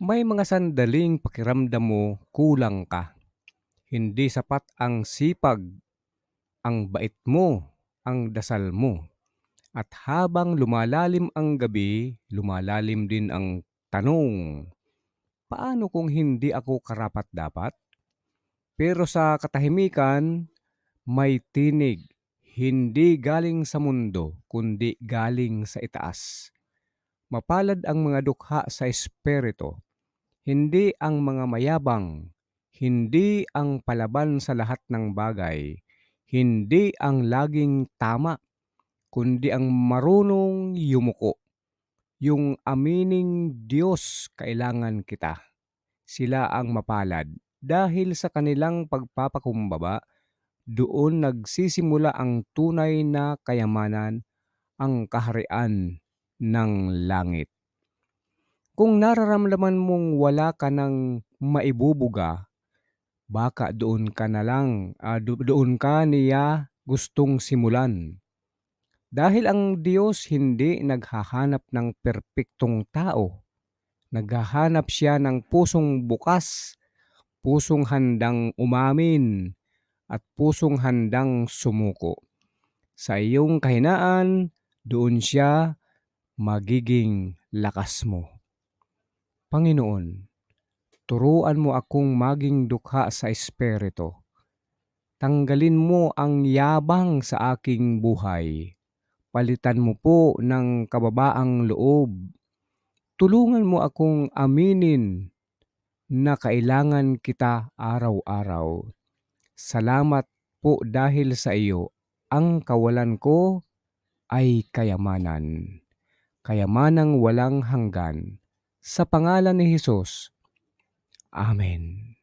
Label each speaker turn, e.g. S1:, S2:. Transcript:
S1: May mga sandaling pakiramdam mo kulang ka. Hindi sapat ang sipag, ang bait mo, ang dasal mo. At habang lumalalim ang gabi, lumalalim din ang tanong, paano kung hindi ako karapat-dapat? Pero sa katahimikan, may tinig, hindi galing sa mundo, kundi galing sa itaas. Mapalad ang mga dukha sa espiritu, hindi ang mga mayabang, hindi ang palaban sa lahat ng bagay, hindi ang laging tama, kundi ang marunong yumuko. Yung amining Diyos kailangan kita. Sila ang mapalad. Dahil sa kanilang pagpapakumbaba, doon nagsisimula ang tunay na kayamanan, ang kaharian ng langit. Kung nararamdaman mong wala ka ng maibubuga, baka doon ka na lang, doon ka niya gustong simulan. Dahil ang Diyos hindi naghahanap ng perpektong tao. Naghahanap siya ng pusong bukas, pusong handang umamin, at pusong handang sumuko. Sa iyong kahinaan, doon siya magiging lakas mo. Panginoon, turuan mo akong maging dukha sa espiritu. Tanggalin mo ang yabang sa aking buhay. Palitan mo po ng kababaang loob. Tulungan mo akong aminin na kailangan kita araw-araw. Salamat po dahil sa iyo, ang kawalan ko ay kayamanan. Kayamanang walang hanggan. Sa pangalan ni Jesus. Amen.